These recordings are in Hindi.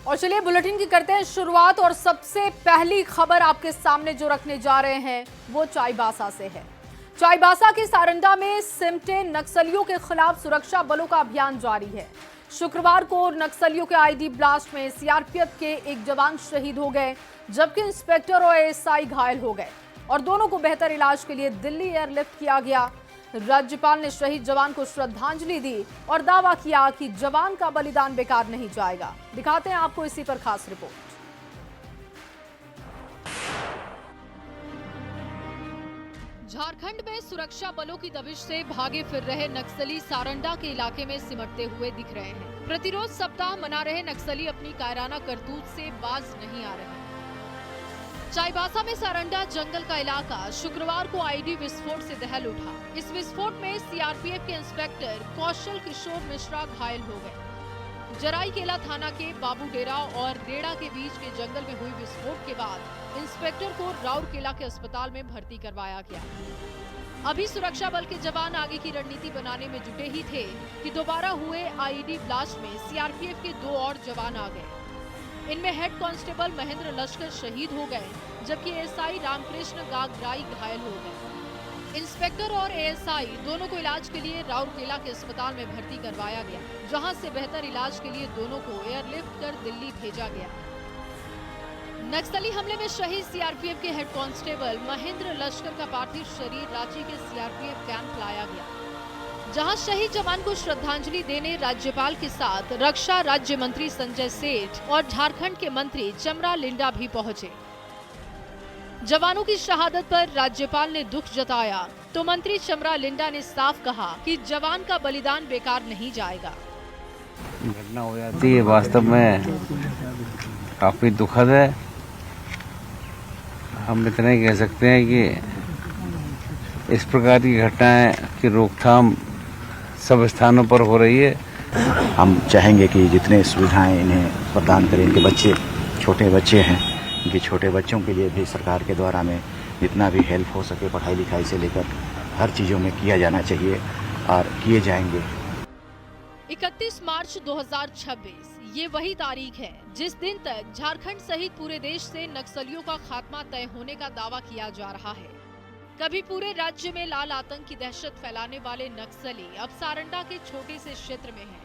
और चलिए बुलेटिन की करते हैं शुरुआत और सबसे पहली खबर आपके सामने जो रखने जा रहे हैं वो चाईबासा से है। चाईबासा के सारंडा में सिमटे नक्सलियों के खिलाफ सुरक्षा बलों का अभियान जारी है। शुक्रवार को नक्सलियों के आईडी ब्लास्ट में सीआरपीएफ के एक जवान शहीद हो गए, जबकि इंस्पेक्टर और एएसआई घायल हो गए और दोनों को बेहतर इलाज के लिए दिल्ली एयरलिफ्ट किया गया। राज्यपाल ने शहीद जवान को श्रद्धांजलि दी और दावा किया कि जवान का बलिदान बेकार नहीं जाएगा। दिखाते हैं आपको इसी पर खास रिपोर्ट। झारखंड में सुरक्षा बलों की दबिश से भागे फिर रहे नक्सली सारंडा के इलाके में सिमटते हुए दिख रहे हैं। प्रतिरोध सप्ताह मना रहे नक्सली अपनी कायराना करतूत से बाज नहीं आ रहे। चाईबासा में सारंडा जंगल का इलाका शुक्रवार को आईडी विस्फोट से दहल उठा। इस विस्फोट में सीआरपीएफ के इंस्पेक्टर कौशल किशोर मिश्रा घायल हो गए। जराईकेला थाना के बाबूडेरा और रेड़ा के बीच के जंगल में हुई विस्फोट के बाद इंस्पेक्टर को राउरकेला के अस्पताल में भर्ती करवाया गया। अभी सुरक्षा बल के जवान आगे की रणनीति बनाने में जुटे ही थे कि दोबारा हुए आईडी ब्लास्ट में सीआरपीएफ के 2 और जवान आ गए। इनमें हेड कांस्टेबल महेंद्र लश्कर शहीद हो गए, जबकि एएसआई रामकृष्ण गागराई घायल हो गए। इंस्पेक्टर और एएसआई दोनों को इलाज के लिए राउरकेला के अस्पताल में भर्ती करवाया गया, जहां से बेहतर इलाज के लिए दोनों को एयरलिफ्ट कर दिल्ली भेजा गया। नक्सली हमले में शहीद सीआरपीएफ के हेड कांस्टेबल महेंद्र लश्कर का पार्थिव शरीर रांची के सीआरपीएफ कैंप लाया गया, जहां शहीद जवान को श्रद्धांजलि देने राज्यपाल के साथ रक्षा राज्य मंत्री संजय सेठ और झारखंड के मंत्री चमरा लिंडा भी पहुंचे। जवानों की शहादत पर राज्यपाल ने दुख जताया तो मंत्री चमरा लिंडा ने साफ कहा कि जवान का बलिदान बेकार नहीं जाएगा। घटना हो जाती है वास्तव में काफी दुखद है। हम इतना ही कह सकते हैं कि इस प्रकार की घटनाएं की रोकथाम सब स्थानों पर हो रही है। हम चाहेंगे कि जितने सुविधाएं इन्हें प्रदान करें, इनके बच्चे छोटे बच्चे हैं, इनके छोटे बच्चों के लिए भी सरकार के द्वारा में जितना भी हेल्प हो सके पढ़ाई लिखाई से लेकर हर चीज़ों में किया जाना चाहिए और किए जाएंगे। 31 मार्च 2026 ये वही तारीख है जिस दिन तक झारखंड सहित पूरे देश से नक्सलियों का खात्मा तय होने का दावा किया जा रहा है। कभी पूरे राज्य में लाल आतंक की दहशत फैलाने वाले नक्सली अब सारंडा के छोटे से क्षेत्र में हैं।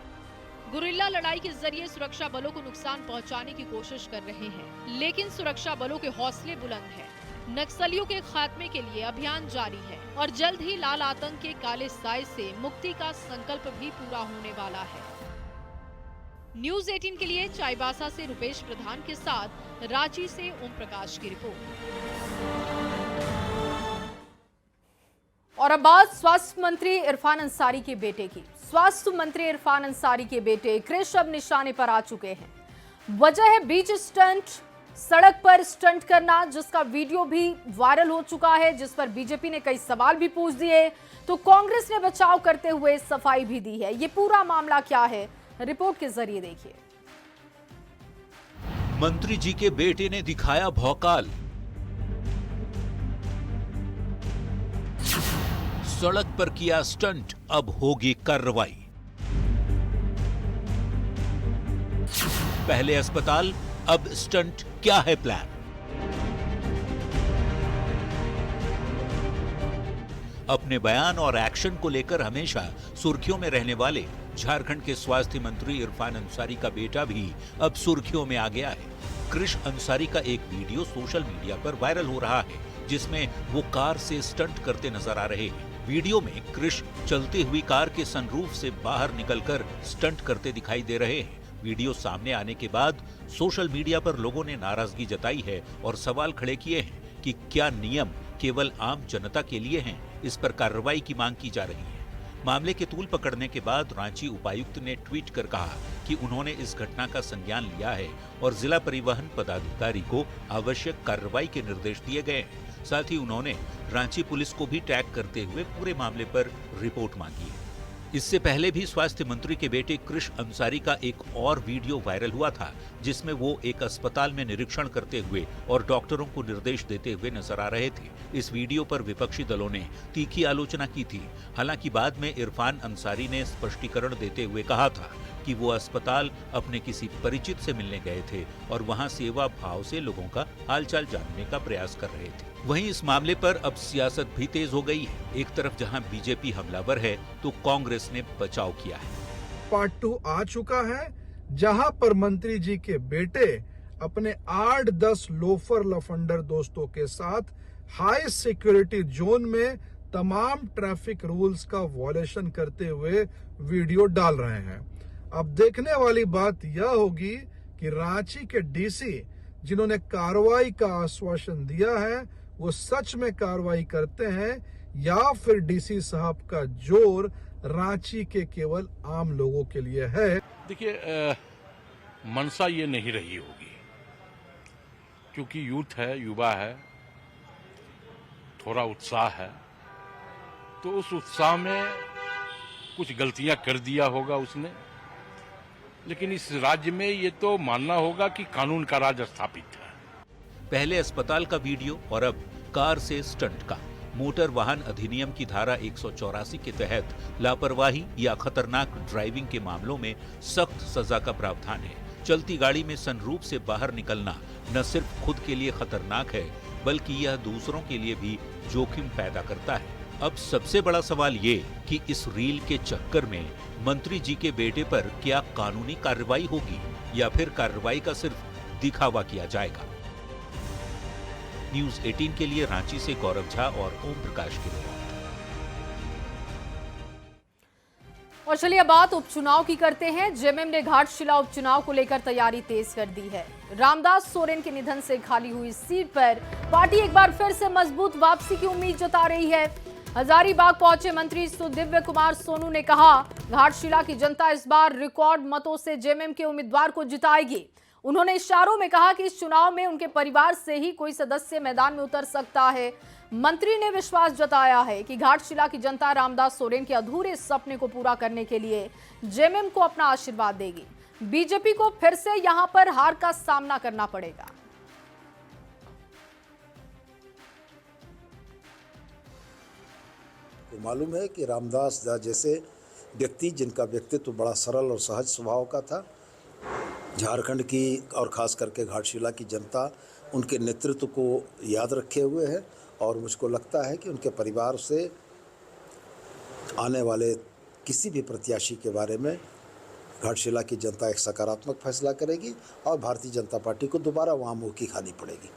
गुरिल्ला लड़ाई के जरिए सुरक्षा बलों को नुकसान पहुंचाने की कोशिश कर रहे हैं, लेकिन सुरक्षा बलों के हौसले बुलंद हैं। नक्सलियों के खात्मे के लिए अभियान जारी है और जल्द ही लाल आतंक के काले साए से मुक्ति का संकल्प भी पूरा होने वाला है। न्यूज़ 18 के लिए चाईबासा से रुपेश प्रधान के साथ रांची से ओम प्रकाश की रिपोर्ट। और अब बात स्वास्थ्य मंत्री इरफान अंसारी के बेटे की। स्वास्थ्य मंत्री इरफान अंसारी के बेटे कृष अब निशाने पर आ चुके हैं। वजह है बीच स्टंट, सड़क पर स्टंट करना, जिसका वीडियो भी वायरल हो चुका है, जिस पर बीजेपी ने कई सवाल भी पूछ दिए तो कांग्रेस ने बचाव करते हुए सफाई भी दी है। ये पूरा मामला क्या है, रिपोर्ट के जरिए देखिए। मंत्री जी के बेटे ने दिखाया भौकाल। सड़क पर किया स्टंट, अब होगी कार्रवाई। पहले अस्पताल, अब स्टंट, क्या है प्लान? अपने बयान और एक्शन को लेकर हमेशा सुर्खियों में रहने वाले झारखंड के स्वास्थ्य मंत्री इरफान अंसारी का बेटा भी अब सुर्खियों में आ गया है। कृष अंसारी का एक वीडियो सोशल मीडिया पर वायरल हो रहा है, जिसमें वो कार से स्टंट करते नजर आ रहे हैं। वीडियो में कृष चलती हुई कार के सनरूफ से बाहर निकलकर स्टंट करते दिखाई दे रहे हैं। वीडियो सामने आने के बाद सोशल मीडिया पर लोगों ने नाराजगी जताई है और सवाल खड़े किए हैं कि क्या नियम केवल आम जनता के लिए हैं? इस पर कार्रवाई की मांग की जा रही है। मामले के तूल पकड़ने के बाद रांची उपायुक्त ने ट्वीट कर कहा कि उन्होंने इस घटना का संज्ञान लिया है और जिला परिवहन पदाधिकारी को आवश्यक कार्रवाई के निर्देश दिए गए हैं। साथ ही उन्होंने रांची पुलिस को भी टैग करते हुए पूरे मामले पर रिपोर्ट मांगी है। इससे पहले भी स्वास्थ्य मंत्री के बेटे कृष अंसारी का एक और वीडियो वायरल हुआ था, जिसमें वो एक अस्पताल में निरीक्षण करते हुए और डॉक्टरों को निर्देश देते हुए नजर आ रहे थे। इस वीडियो पर विपक्षी दलों ने तीखी आलोचना की थी। हालांकि बाद में इरफान अंसारी ने स्पष्टीकरण देते हुए कहा था कि वो अस्पताल अपने किसी परिचित से मिलने गए थे और वहां सेवा भाव से लोगों का हालचाल जानने का प्रयास कर रहे थे। वहीं इस मामले पर अब सियासत भी तेज हो गई है। एक तरफ जहां बीजेपी हमलावर है तो कांग्रेस ने बचाव किया है। पार्ट 2 आ चुका है, जहां पर मंत्री जी के बेटे अपने 8-10 लोफर लफंडर दोस्तों के साथ हाई सिक्योरिटी जोन में तमाम ट्रैफिक रूल्स का वॉयलेशन करते हुए वीडियो डाल रहे हैं। अब देखने वाली बात यह होगी कि रांची के डीसी जिन्होंने कार्रवाई का आश्वासन दिया है वो सच में कार्रवाई करते हैं या फिर डीसी साहब का जोर रांची के केवल आम लोगों के लिए है। देखिए, मनसा ये नहीं रही होगी क्योंकि यूथ है, युवा है, थोड़ा उत्साह है, तो उस उत्साह में कुछ गलतियां कर दिया होगा उसने। लेकिन इस राज्य में ये तो मानना होगा कि कानून का राज स्थापित है। पहले अस्पताल का वीडियो और अब कार से स्टंट का। मोटर वाहन अधिनियम की धारा 184 के तहत लापरवाही या खतरनाक ड्राइविंग के मामलों में सख्त सजा का प्रावधान है। चलती गाड़ी में सनरूफ से बाहर निकलना न सिर्फ खुद के लिए खतरनाक है बल्कि यह दूसरों के लिए भी जोखिम पैदा करता है। अब सबसे बड़ा सवाल ये कि इस रील के चक्कर में मंत्री जी के बेटे पर क्या कानूनी कार्रवाई होगी या फिर कार्रवाई का सिर्फ दिखावा किया जाएगा। न्यूज़ 18 के लिए रांची से गौरव झा और ओम प्रकाश की रिपोर्ट। और चलिए अब बात उपचुनाव की करते हैं। जेएमएम ने घाटशिला उपचुनाव को लेकर तैयारी तेज कर दी है। रामदास सोरेन के निधन से खाली हुई सीट पर पार्टी एक बार फिर से मजबूत वापसी की उम्मीद जता रही है। हजारीबाग पहुंचे मंत्री सुदिव्य कुमार सोनू ने कहा, घाटशिला की जनता इस बार रिकॉर्ड मतों से जेएमएम के उम्मीदवार को जिताएगी। उन्होंने इशारों में कहा कि इस चुनाव में उनके परिवार से ही कोई सदस्य मैदान में उतर सकता है। मंत्री ने विश्वास जताया है कि घाटशिला की जनता रामदास सोरेन के अधूरे सपने को पूरा करने के लिए जेएमएम को अपना आशीर्वाद देगी। बीजेपी को फिर से यहां पर हार का सामना करना पड़ेगा। मालूम है कि रामदास जैसे व्यक्ति जिनका व्यक्तित्व बड़ा सरल और सहज स्वभाव का था, झारखंड की और ख़ास करके घाटशिला की जनता उनके नेतृत्व को याद रखे हुए है और मुझको लगता है कि उनके परिवार से आने वाले किसी भी प्रत्याशी के बारे में घाटशिला की जनता एक सकारात्मक फैसला करेगी और भारतीय जनता पार्टी को दोबारा वहाँ मुँह की खानी पड़ेगी।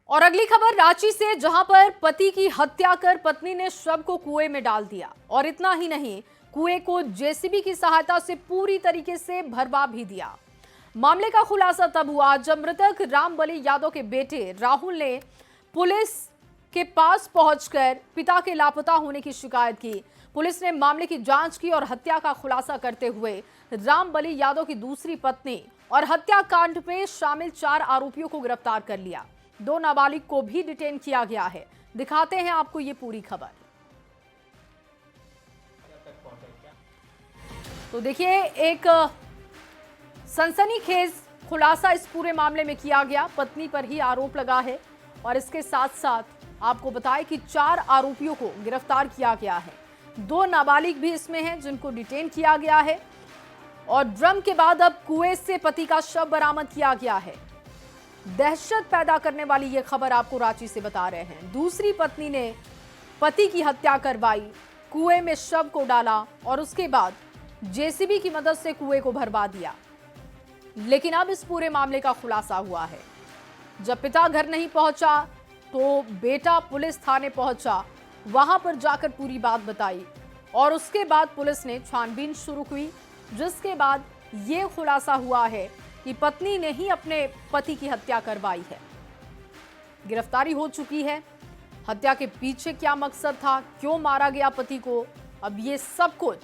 और अगली खबर रांची से, जहां पर पति की हत्या कर पत्नी ने शव को कुएं में डाल दिया और इतना ही नहीं, कुएं को जेसीबी की सहायता से पूरी तरीके से भरवा भी दिया। मामले का खुलासा तब हुआ जब मृतक रामबली यादव के बेटे राहुल ने पुलिस के पास पहुंचकर पिता के लापता होने की शिकायत की। पुलिस ने मामले की जांच की और हत्या का खुलासा करते हुए रामबली यादव की दूसरी पत्नी और हत्याकांड में शामिल 4 आरोपियों को गिरफ्तार कर लिया। 2 नाबालिग को भी डिटेन किया गया है। दिखाते हैं आपको ये पूरी खबर। तो देखिए, एक सनसनीखेज खुलासा इस पूरे मामले में किया गया। पत्नी पर ही आरोप लगा है और इसके साथ साथ आपको बताएं कि 4 आरोपियों को गिरफ्तार किया गया है। 2 नाबालिग भी इसमें हैं जिनको डिटेन किया गया है और ड्रम के बाद अब कुएं से पति का शव बरामद किया गया है। दहशत पैदा करने वाली ये खबर आपको रांची से बता रहे हैं। दूसरी पत्नी ने पति की हत्या करवाई, कुएं में शव को डाला और उसके बाद जेसीबी की मदद से कुएं को भरवा दिया। लेकिन अब इस पूरे मामले का खुलासा हुआ है। जब पिता घर नहीं पहुंचा तो बेटा पुलिस थाने पहुंचा, वहां पर जाकर पूरी बात बताई और उसके बाद पुलिस ने छानबीन शुरू की, जिसके बाद ये खुलासा हुआ है कि पत्नी ने ही अपने पति की हत्या करवाई है। गिरफ्तारी हो चुकी है। हत्या के पीछे क्या मकसद था, क्यों मारा गया पति को, अब ये सब कुछ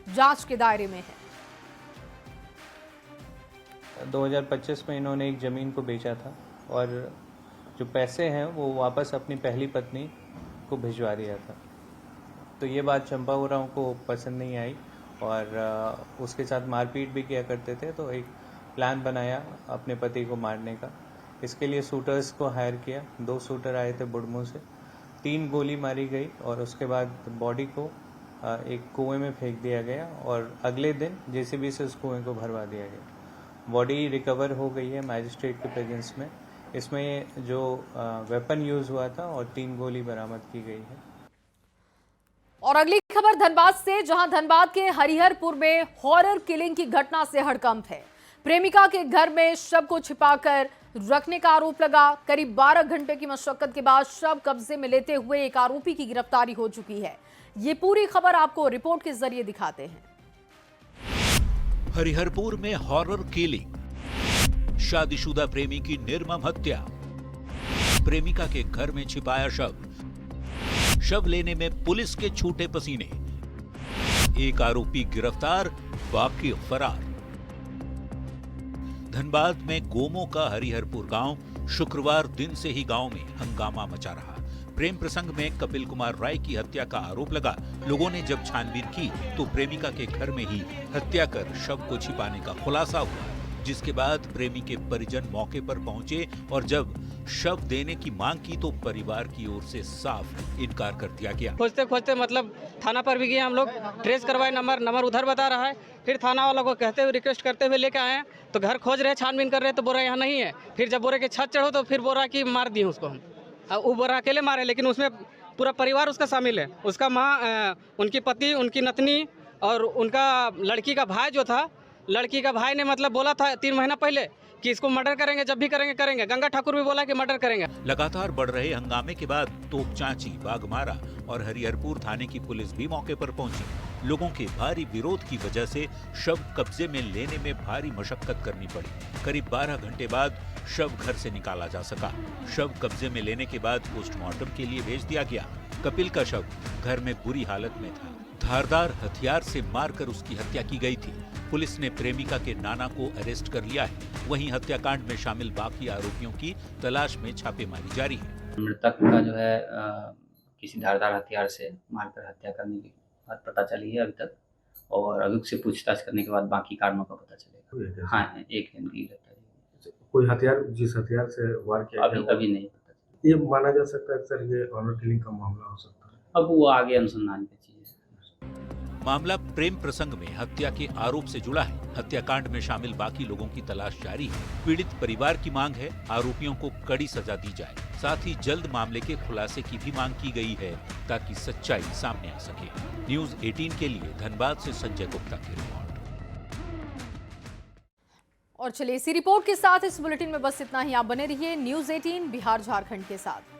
जांच के दायरे में है। 2025 में इन्होंने एक ज़मीन को बेचा था और जो पैसे हैं वो वापस अपनी पहली पत्नी को भिजवा दिया था। तो ये बात चंपा उरांव को पसंद नहीं आई और उसके साथ मारपीट भी किया करते थे। तो एक प्लान बनाया अपने पति को मारने का। इसके लिए शूटर्स को हायर किया। 2 शूटर आए थे बुढ़मू से, 3 गोली मारी गई और उसके बाद बॉडी को एक कुएं में फेंक दिया गया और अगले दिन जेसीबी से उस कुएं को भरवा दिया गया। बॉडी रिकवर हो गई है मैजिस्ट्रेट के प्रेजेंस में। इसमें जो वेपन यूज हुआ था और 3 गोली बरामद की गई है। और अगली खबर धनबाद से, जहां धनबाद के हरिहरपुर में हॉरर किलिंग की घटना से हड़कंप है। प्रेमिका के घर में शव को छिपाकर रखने का आरोप लगा। करीब 12 घंटे की मशक्कत के बाद शव कब्जे में लेते हुए एक आरोपी की गिरफ्तारी हो चुकी है। ये पूरी खबर आपको रिपोर्ट के जरिए दिखाते हैं। हरिहरपुर में हॉरर किलिंग, शादीशुदा प्रेमी की निर्मम हत्या, प्रेमिका के घर में छिपाया शव लेने में पुलिस के छूटे पसीने, एक आरोपी गिरफ्तार, बाकी फरार। धनबाद में गोमो का हरिहरपुर गांव शुक्रवार दिन से ही गांव में हंगामा मचा रहा। प्रेम प्रसंग में कपिल कुमार राय की हत्या का आरोप लगा। लोगों ने जब छानबीन की तो प्रेमिका के घर में ही हत्या कर शव को छिपाने का खुलासा हुआ, जिसके बाद प्रेमी के परिजन मौके पर पहुंचे और जब शव देने की मांग की तो परिवार की ओर से साफ इनकार कर दिया गया। खोजते खोजते मतलब थाना पर भी गए हम लोग, ट्रेस करवाए, नंबर उधर बता रहा है। फिर थाना वालों को कहते हुए रिक्वेस्ट करते हुए लेके आए, तो घर खोज रहे, छानबीन कर रहे तो बोरा यहाँ नहीं है। फिर जब बोरे के छत चढ़ो तो फिर बोरा की मार दिए उसको हम। वो बोरा अकेले मारे, लेकिन उसमें पूरा परिवार उसका शामिल है। उसका माँ, उनकी पति, उनकी नतनी और उनका लड़की का भाई जो था, लड़की का भाई ने मतलब बोला था 3 महीना पहले कि इसको मर्डर करेंगे, जब भी करेंगे। गंगा ठाकुर भी बोला कि मर्डर करेंगे। लगातार बढ़ रहे हंगामे के बाद तोपचांची, बाघमारा और हरिहरपुर थाने की पुलिस भी मौके पर पहुंची। लोगों के भारी विरोध की वजह से शव कब्जे में लेने में भारी मशक्कत करनी पड़ी। करीब 12 घंटे बाद शव घर से निकाला जा सका। शव कब्जे में लेने के बाद पोस्टमार्टम के लिए भेज दिया गया। कपिल का शव घर में बुरी हालत में था। धारदार हथियार से मारकर उसकी हत्या की गई थी। पुलिस ने प्रेमिका के नाना को अरेस्ट कर लिया है। वहीं हत्याकांड में शामिल बाकी आरोपियों की तलाश में छापेमारी जारी है। मृतक का जो है किसी धारदार हथियार से मारकर हत्या करने की बात पता चली है अभी तक, और अभियुक्त से पूछताछ करने के बाद बाकी कारणों का पता चलेगा। हाँ, एक इनकी गिरफ्तारी। कोई हथियार, जिस हथियार से वार किया अभी नहीं पता। ये माना जा सकता है सर ये ऑनर किलिंग का मामला हो सकता है। अब वो आगे अनुसंधान की चीज है। मामला प्रेम प्रसंग में हत्या के आरोप से जुड़ा है। हत्याकांड में शामिल बाकी लोगों की तलाश जारी है। पीड़ित परिवार की मांग है आरोपियों को कड़ी सजा दी जाए। साथ ही जल्द मामले के खुलासे की भी मांग की गई है ताकि सच्चाई सामने आ सके। न्यूज़ 18 के लिए धनबाद से संजय गुप्ता की रिपोर्ट। और चलिए इसी रिपोर्ट के साथ इस बुलेटिन में बस इतना ही। आप बने रहिए न्यूज़ 18 बिहार झारखंड के साथ।